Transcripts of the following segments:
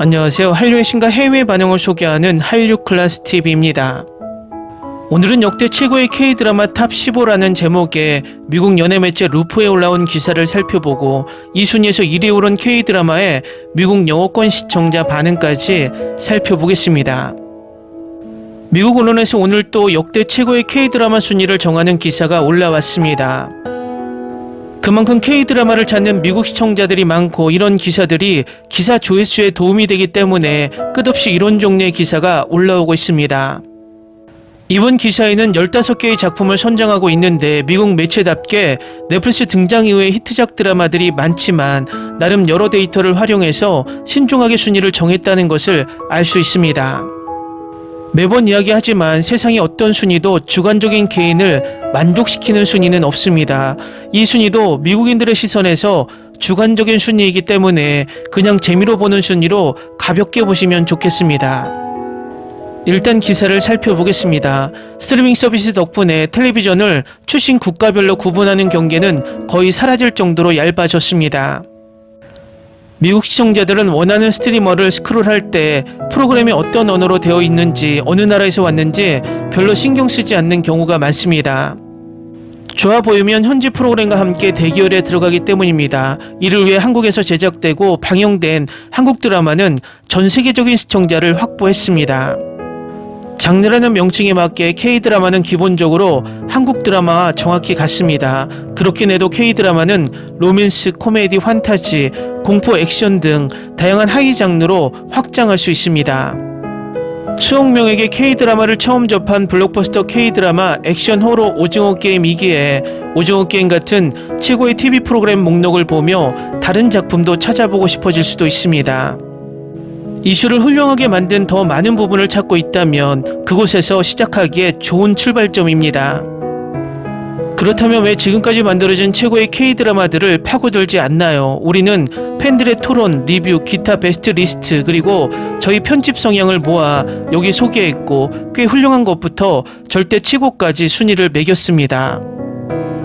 안녕하세요. 한류의 신과 해외 반응을 소개하는 한류클래스TV입니다. 오늘은 역대 최고의 K-드라마 탑 15라는 제목의 미국 연예 매체 루프에 올라온 기사를 살펴보고 이 순위에서 1위에 오른 K-드라마의 미국 영어권 시청자 반응까지 살펴보겠습니다. 미국 언론에서 오늘 또 역대 최고의 K-드라마 순위를 정하는 기사가 올라왔습니다. 그만큼 K-드라마를 찾는 미국 시청자들이 많고 이런 기사들이 기사 조회수에 도움이 되기 때문에 끝없이 이런 종류의 기사가 올라오고 있습니다. 이번 기사에는 15개의 작품을 선정하고 있는데 미국 매체답게 넷플릭스 등장 이후의 히트작 드라마들이 많지만 나름 여러 데이터를 활용해서 신중하게 순위를 정했다는 것을 알 수 있습니다. 매번 이야기하지만 세상의 어떤 순위도 주관적인 개인을 만족시키는 순위는 없습니다. 이 순위도 미국인들의 시선에서 주관적인 순위이기 때문에 그냥 재미로 보는 순위로 가볍게 보시면 좋겠습니다. 일단 기사를 살펴보겠습니다. 스트리밍 서비스 덕분에 텔레비전을 출신 국가별로 구분하는 경계는 거의 사라질 정도로 얇아졌습니다. 미국 시청자들은 원하는 스트리머를 스크롤할 때 프로그램이 어떤 언어로 되어 있는지 어느 나라에서 왔는지 별로 신경 쓰지 않는 경우가 많습니다. 좋아 보이면 현지 프로그램과 함께 대기열에 들어가기 때문입니다. 이를 위해 한국에서 제작되고 방영된 한국 드라마는 전 세계적인 시청자를 확보했습니다. 장르라는 명칭에 맞게 K-드라마는 기본적으로 한국 드라마와 정확히 같습니다. 그렇긴 해도 K-드라마는 로맨스, 코미디, 판타지, 공포, 액션 등 다양한 하위 장르로 확장할 수 있습니다. 수억 명에게 K-드라마를 처음 접한 블록버스터 K-드라마 액션 호러 오징어 게임이기에 오징어 게임 같은 최고의 TV 프로그램 목록을 보며 다른 작품도 찾아보고 싶어질 수도 있습니다. 이슈를 훌륭하게 만든 더 많은 부분을 찾고 있다면 그곳에서 시작하기에 좋은 출발점입니다. 그렇다면 왜 지금까지 만들어진 최고의 K-드라마들을 파고들지 않나요? 우리는 팬들의 토론, 리뷰, 기타 베스트 리스트 그리고 저희 편집 성향을 모아 여기 소개했고 꽤 훌륭한 것부터 절대 최고까지 순위를 매겼습니다.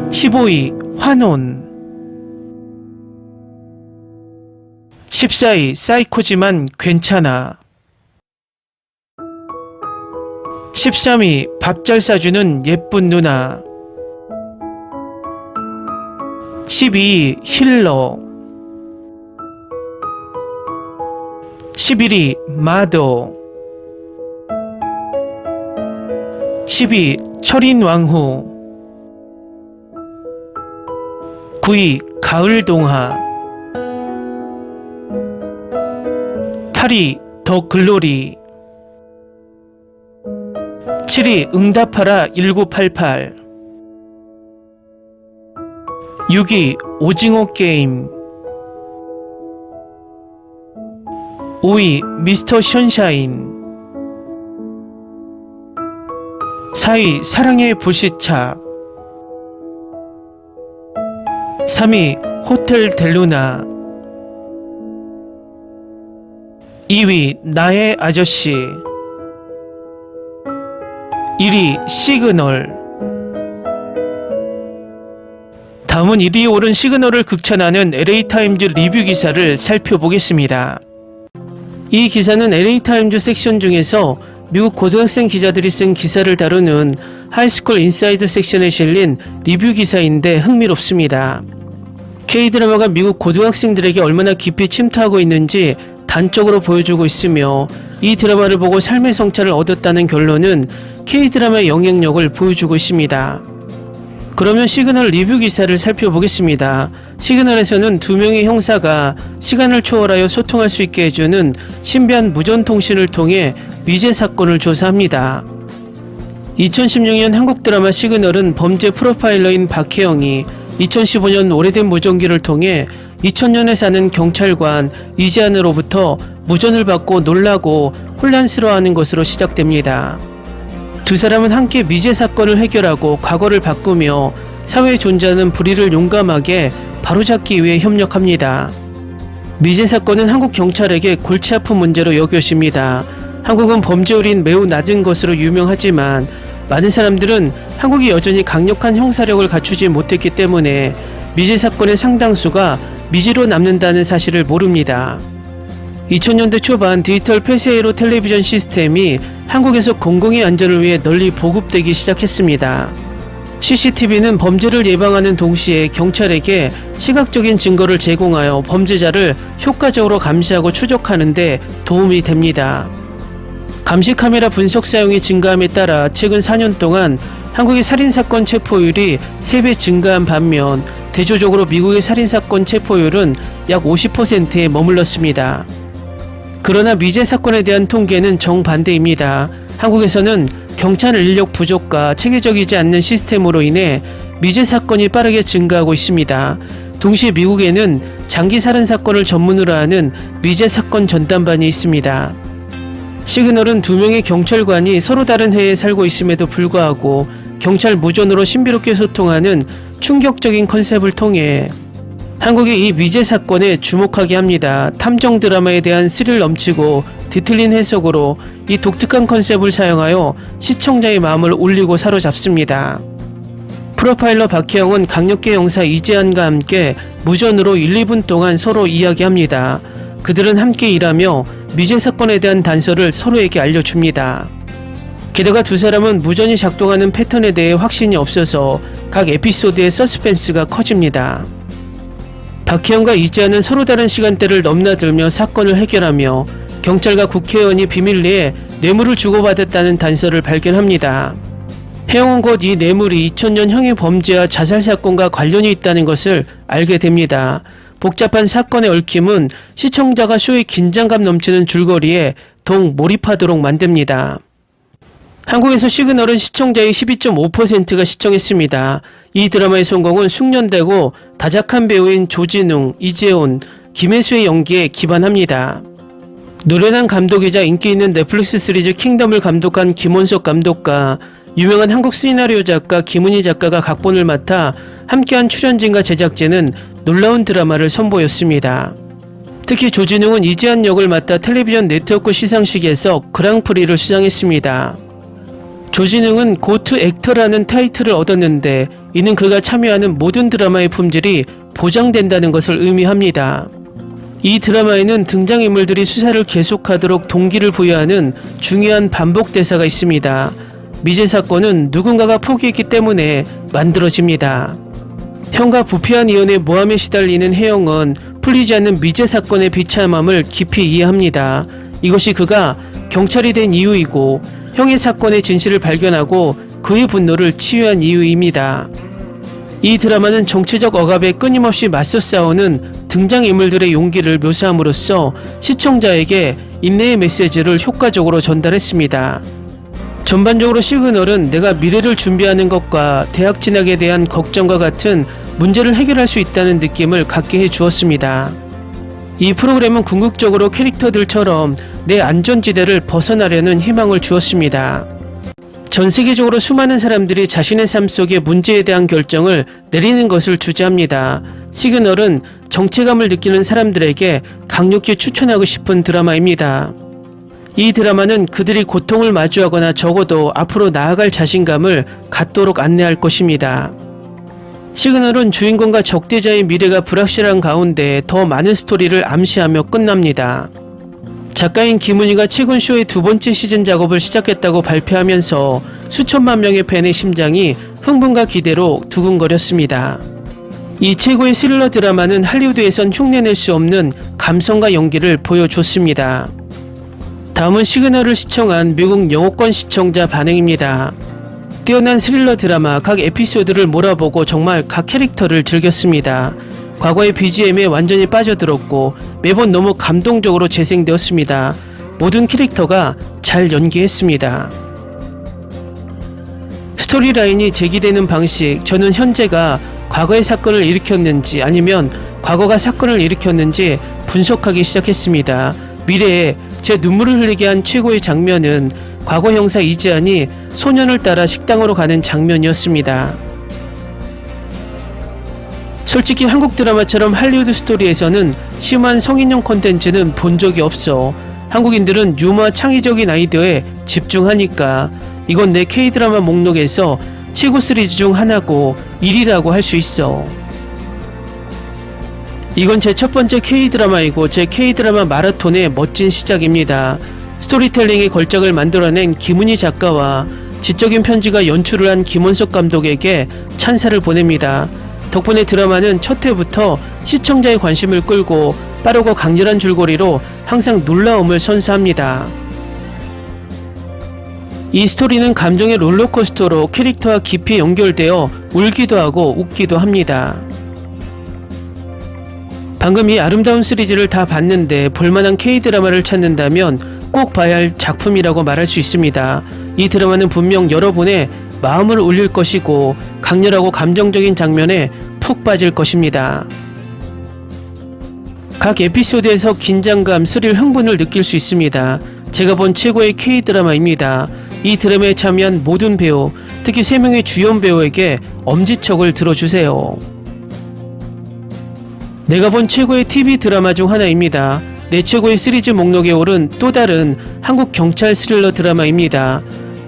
15위 환혼 14위 사이코지만 괜찮아 13위 밥 잘 사주는 예쁜 누나 12위 힐러 11위 마더 10위 철인왕후 9위 가을동화 8위 더 글로리 7위 응답하라 1988 6위 오징어 게임 5위 미스터 션샤인 4위 사랑의 불시착 3위 호텔 델루나 2위 나의 아저씨 1위 시그널 다음은 1위에 오른 시그널을 극찬하는 LA타임즈 리뷰 기사를 살펴보겠습니다. 이 기사는 LA타임즈 섹션 중에서 미국 고등학생 기자들이 쓴 기사를 다루는 하이스쿨 인사이드 섹션에 실린 리뷰 기사인데 흥미롭습니다. K-드라마가 미국 고등학생들에게 얼마나 깊이 침투하고 있는지 단적으로 보여주고 있으며 이 드라마를 보고 삶의 성찰을 얻었다는 결론은 K-드라마의 영향력을 보여주고 있습니다. 그러면 시그널 리뷰 기사를 살펴보겠습니다. 시그널에서는 두 명의 형사가 시간을 초월하여 소통할 수 있게 해주는 신비한 무전통신을 통해 미제 사건을 조사합니다. 2016년 한국 드라마 시그널은 범죄 프로파일러인 박혜영이 2015년 오래된 무전기를 통해 2000년에 사는 경찰관 이지안으로부터 무전을 받고 놀라고 혼란스러워하는 것으로 시작됩니다. 두 사람은 함께 미제 사건을 해결하고 과거를 바꾸며 사회에 존재하는 불의를 용감하게 바로잡기 위해 협력합니다. 미제 사건은 한국 경찰에게 골치 아픈 문제로 여겨집니다. 한국은 범죄율이 매우 낮은 것으로 유명하지만 많은 사람들은 한국이 여전히 강력한 형사력을 갖추지 못했기 때문에 미제 사건의 상당수가 미제로 남는다는 사실을 모릅니다. 2000년대 초반 디지털 폐쇄회로 텔레비전 시스템이 한국에서 공공의 안전을 위해 널리 보급되기 시작했습니다. CCTV는 범죄를 예방하는 동시에 경찰에게 시각적인 증거를 제공하여 범죄자를 효과적으로 감시하고 추적하는 데 도움이 됩니다. 감시 카메라 분석 사용이 증가함에 따라 최근 4년 동안 한국의 살인사건 체포율이 3배 증가한 반면 대조적으로 미국의 살인사건 체포율은 약 50%에 머물렀습니다. 그러나 미제 사건에 대한 통계는 정반대입니다. 한국에서는 경찰 인력 부족과 체계적이지 않는 시스템으로 인해 미제 사건이 빠르게 증가하고 있습니다. 동시에 미국에는 장기 살인 사건을 전문으로 하는 미제 사건 전담반이 있습니다. 시그널은 2명의 경찰관이 서로 다른 해에 살고 있음에도 불구하고 경찰 무전으로 신비롭게 소통하는 충격적인 컨셉을 통해 한국의 이 미제 사건에 주목하게 합니다. 탐정 드라마에 대한 스릴 넘치고 뒤틀린 해석으로 이 독특한 컨셉을 사용하여 시청자의 마음을 울리고 사로잡습니다. 프로파일러 박희영은 강력계 형사 이재한과 함께 무전으로 1, 2분 동안 서로 이야기합니다. 그들은 함께 일하며 미제 사건에 대한 단서를 서로에게 알려줍니다. 게다가 두 사람은 무전이 작동하는 패턴에 대해 확신이 없어서 각 에피소드의 서스펜스가 커집니다. 박희영과 이재한은 서로 다른 시간대를 넘나들며 사건을 해결하며 경찰과 국회의원이 비밀리에 뇌물을 주고받았다는 단서를 발견합니다. 혜영은 곧 이 뇌물이 2000년 형의 범죄와 자살 사건과 관련이 있다는 것을 알게 됩니다. 복잡한 사건의 얽힘은 시청자가 쇼의 긴장감 넘치는 줄거리에 더욱 몰입하도록 만듭니다. 한국에서 시그널은 시청자의 12.5%가 시청했습니다. 이 드라마의 성공은 숙련되고 다작한 배우인 조진웅, 이재훈, 김혜수의 연기에 기반합니다. 노련한 감독이자 인기 있는 넷플릭스 시리즈 킹덤을 감독한 김원석 감독과 유명한 한국 시나리오 작가 김은희 작가가 각본을 맡아 함께한 출연진과 제작진은 놀라운 드라마를 선보였습니다. 특히 조진웅은 이재한 역을 맡아 텔레비전 네트워크 시상식에서 그랑프리를 수상했습니다. 조진웅은 고트 액터라는 타이틀을 얻었는데 이는 그가 참여하는 모든 드라마의 품질이 보장된다는 것을 의미합니다. 이 드라마에는 등장인물들이 수사를 계속하도록 동기를 부여하는 중요한 반복 대사가 있습니다. 미제 사건은 누군가가 포기했기 때문에 만들어집니다. 형과 부패한 이혼의 모함에 시달리는 혜영은 풀리지 않는 미제 사건의 비참함을 깊이 이해합니다. 이것이 그가 경찰이 된 이유이고 형의 사건의 진실을 발견하고 그의 분노를 치유한 이유입니다. 이 드라마는 정치적 억압에 끊임없이 맞서 싸우는 등장인물들의 용기를 묘사함으로써 시청자에게 인내의 메시지를 효과적으로 전달했습니다. 전반적으로 시그널은 내가 미래를 준비하는 것과 대학 진학에 대한 걱정과 같은 문제를 해결할 수 있다는 느낌을 갖게 해 주었습니다. 이 프로그램은 궁극적으로 캐릭터들처럼 내 안전지대를 벗어나려는 희망을 주었습니다. 전 세계적으로 수많은 사람들이 자신의 삶 속의 문제에 대한 결정을 내리는 것을 주제합니다. 시그널은 정체감을 느끼는 사람들에게 강력히 추천하고 싶은 드라마입니다. 이 드라마는 그들이 고통을 마주하거나 적어도 앞으로 나아갈 자신감을 갖도록 안내할 것입니다. 시그널은 주인공과 적대자의 미래가 불확실한 가운데 더 많은 스토리를 암시하며 끝납니다. 작가인 김은희가 최근 쇼의 2번째 시즌 작업을 시작했다고 발표하면서 수천만 명의 팬의 심장이 흥분과 기대로 두근거렸습니다. 이 최고의 스릴러 드라마는 할리우드에선 흉내낼 수 없는 감성과 연기를 보여줬습니다. 다음은 시그널을 시청한 미국 영어권 시청자 반응입니다. 뛰어난 스릴러 드라마 각 에피소드를 몰아보고 정말 각 캐릭터를 즐겼습니다. 과거의 BGM에 완전히 빠져들었고 매번 너무 감동적으로 재생되었습니다. 모든 캐릭터가 잘 연기했습니다. 스토리라인이 제기되는 방식, 저는 현재가 과거의 사건을 일으켰는지 아니면 과거가 사건을 일으켰는지 분석하기 시작했습니다. 미래에 제 눈물을 흘리게 한 최고의 장면은 과거 형사 이재한이 소년을 따라 식당으로 가는 장면이었습니다. 솔직히 한국 드라마처럼 할리우드 스토리에서는 심한 성인용 콘텐츠는 본 적이 없어. 한국인들은 유머와 창의적인 아이디어에 집중하니까 이건 내 K드라마 목록에서 최고 시리즈 중 하나고 1위라고 할 수 있어. 이건 제 첫 번째 K-드라마이고 제 K-드라마 마라톤의 멋진 시작입니다. 스토리텔링의 걸작을 만들어낸 김은희 작가와 지적인 편지가 연출을 한 김원석 감독에게 찬사를 보냅니다. 덕분에 드라마는 첫 회부터 시청자의 관심을 끌고 빠르고 강렬한 줄거리로 항상 놀라움을 선사합니다. 이 스토리는 감정의 롤러코스터로 캐릭터와 깊이 연결되어 울기도 하고 웃기도 합니다. 방금 이 아름다운 시리즈를 다 봤는데 볼만한 K-드라마를 찾는다면 꼭 봐야 할 작품이라고 말할 수 있습니다. 이 드라마는 분명 여러분의 마음을 울릴 것이고 강렬하고 감정적인 장면에 푹 빠질 것입니다. 각 에피소드에서 긴장감, 스릴, 흥분을 느낄 수 있습니다. 제가 본 최고의 K-드라마입니다. 이 드라마에 참여한 모든 배우, 특히 3명의 주연 배우에게 엄지척을 들어주세요. 내가 본 최고의 TV 드라마 중 하나입니다. 내 최고의 시리즈 목록에 오른 또 다른 한국 경찰 스릴러 드라마입니다.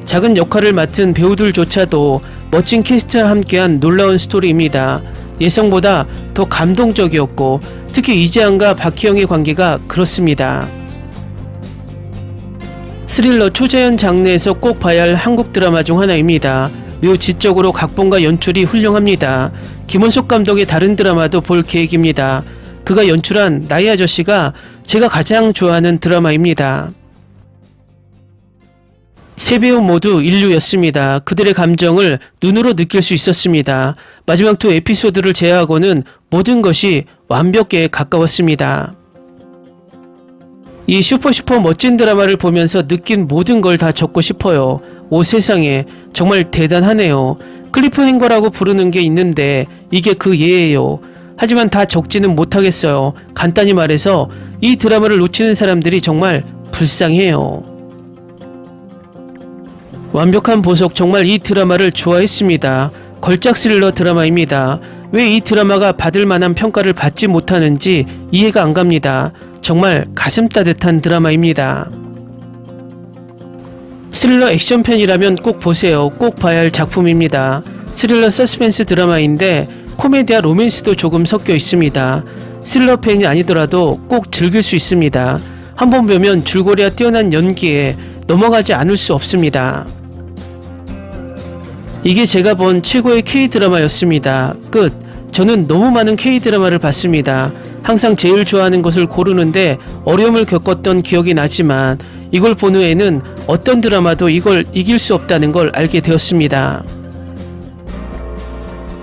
작은 역할을 맡은 배우들조차도 멋진 캐스트와 함께한 놀라운 스토리입니다. 예상보다 더 감동적이었고 특히 이재한과 박희영의 관계가 그렇습니다. 스릴러 초자연 장르에서 꼭 봐야 할 한국 드라마 중 하나입니다. 매우 지적으로 각본과 연출이 훌륭합니다. 김원석 감독의 다른 드라마도 볼 계획입니다. 그가 연출한 나의 아저씨가 제가 가장 좋아하는 드라마입니다. 세 배우 모두 인류였습니다. 그들의 감정을 눈으로 느낄 수 있었습니다. 마지막 2 에피소드를 제외하고는 모든 것이 완벽에 가까웠습니다. 이 슈퍼 멋진 드라마를 보면서 느낀 모든 걸 다 적고 싶어요. 오 세상에 정말 대단하네요. 클리프행거라고 부르는 게 있는데 이게 그 예예요. 하지만 다 적지는 못하겠어요. 간단히 말해서 이 드라마를 놓치는 사람들이 정말 불쌍해요. 완벽한 보석, 정말 이 드라마를 좋아했습니다. 걸작 스릴러 드라마입니다. 왜 이 드라마가 받을 만한 평가를 받지 못하는지 이해가 안 갑니다. 정말 가슴 따뜻한 드라마입니다. 스릴러 액션 팬이라면 꼭 보세요. 꼭 봐야 할 작품입니다. 스릴러 서스펜스 드라마인데 코미디와 로맨스도 조금 섞여 있습니다. 스릴러 팬이 아니더라도 꼭 즐길 수 있습니다. 한번 보면 줄거리와 뛰어난 연기에 넘어가지 않을 수 없습니다. 이게 제가 본 최고의 K-드라마였습니다. 끝. 저는 너무 많은 K-드라마를 봤습니다. 항상 제일 좋아하는 것을 고르는데 어려움을 겪었던 기억이 나지만 이걸 본 후에는 어떤 드라마도 이걸 이길 수 없다는 걸 알게 되었습니다.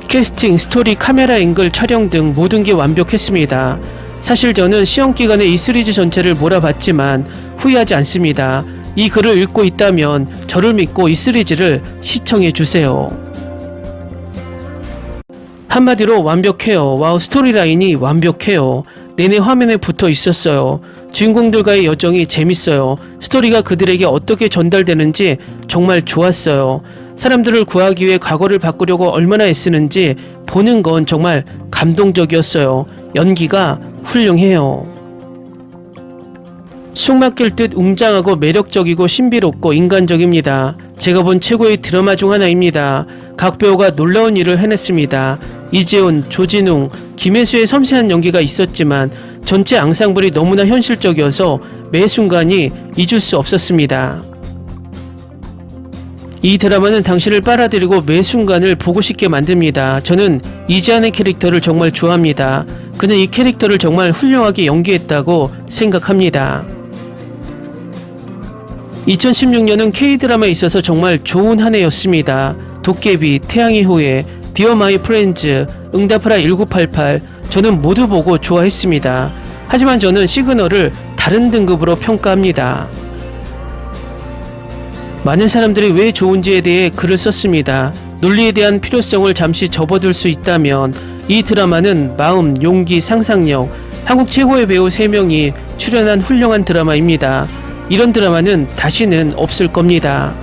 캐스팅, 스토리, 카메라 앵글, 촬영 등 모든 게 완벽했습니다. 사실 저는 시험기간에 이 시리즈 전체를 몰아봤지만 후회하지 않습니다. 이 글을 읽고 있다면 저를 믿고 이 시리즈를 시청해주세요. 한마디로 완벽해요. 와우, 스토리라인이 완벽해요. 내내 화면에 붙어 있었어요. 주인공들과의 여정이 재밌어요. 스토리가 그들에게 어떻게 전달되는지 정말 좋았어요. 사람들을 구하기 위해 과거를 바꾸려고 얼마나 애쓰는지 보는 건 정말 감동적이었어요. 연기가 훌륭해요. 숨막힐 듯 웅장하고 매력적이고 신비롭고 인간적입니다. 제가 본 최고의 드라마 중 하나입니다. 각 배우가 놀라운 일을 해냈습니다. 이재훈, 조진웅, 김혜수의 섬세한 연기가 있었지만 전체 앙상블이 너무나 현실적이어서 매 순간이 잊을 수 없었습니다. 이 드라마는 당신을 빨아들이고 매 순간을 보고 싶게 만듭니다. 저는 이재한의 캐릭터를 정말 좋아합니다. 그는 이 캐릭터를 정말 훌륭하게 연기했다고 생각합니다. 2016년은 K-드라마에 있어서 정말 좋은 한 해였습니다. 도깨비, 태양의 후예, 디어 마이 프렌즈, 응답하라 1988 저는 모두 보고 좋아했습니다. 하지만 저는 시그널을 다른 등급으로 평가합니다. 많은 사람들이 왜 좋은지에 대해 글을 썼습니다. 논리에 대한 필요성을 잠시 접어둘 수 있다면 이 드라마는 마음, 용기, 상상력, 한국 최고의 배우 3명이 출연한 훌륭한 드라마입니다. 이런 드라마는 다시는 없을 겁니다.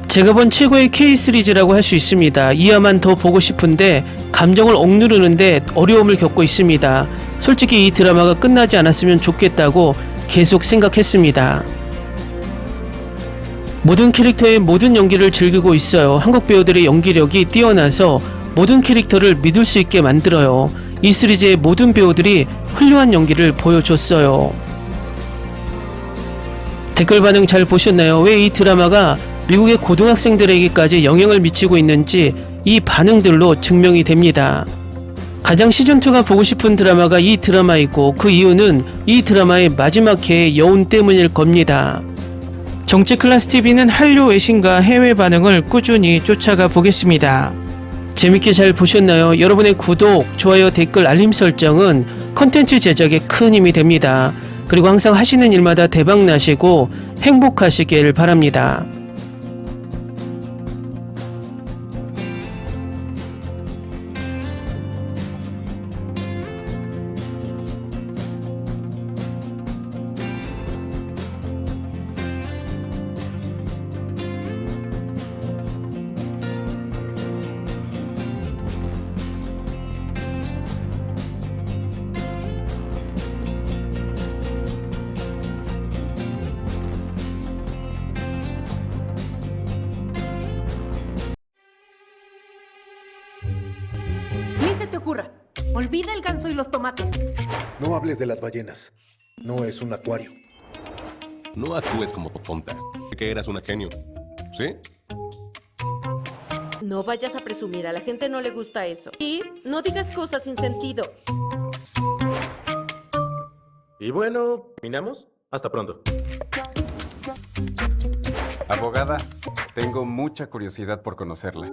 제가 본 최고의 K-시리즈라고 할 수 있습니다. 이화만 더 보고 싶은데 감정을 억누르는데 어려움을 겪고 있습니다. 솔직히 이 드라마가 끝나지 않았으면 좋겠다고 계속 생각했습니다. 모든 캐릭터의 모든 연기를 즐기고 있어요. 한국 배우들의 연기력이 뛰어나서 모든 캐릭터를 믿을 수 있게 만들어요. 이 시리즈의 모든 배우들이 훌륭한 연기를 보여줬어요. 댓글 반응 잘 보셨나요? 왜 이 드라마가 미국의 고등학생들에게까지 영향을 미치고 있는지 이 반응들로 증명이 됩니다. 가장 시즌2가 보고 싶은 드라마가 이 드라마이고 그 이유는 이 드라마의 마지막 회의 여운 때문일 겁니다. 정치 클래스 TV는 한류 외신과 해외 반응을 꾸준히 쫓아가 보겠습니다. 재밌게 잘 보셨나요? 여러분의 구독, 좋아요, 댓글, 알림 설정은 컨텐츠 제작에 큰 힘이 됩니다. 그리고 항상 하시는 일마다 대박 나시고 행복하시길 바랍니다. Ni se te ocurra. Olvida el ganso y los tomates. No hables de las ballenas. No es un acuario. No actúes como tonta. Sé que eras una genio. ¿Sí? No vayas a presumir, a la gente no le gusta eso. Y no digas cosas sin sentido. Y bueno, ¿terminamos? Hasta pronto. Abogada, tengo mucha curiosidad por conocerla.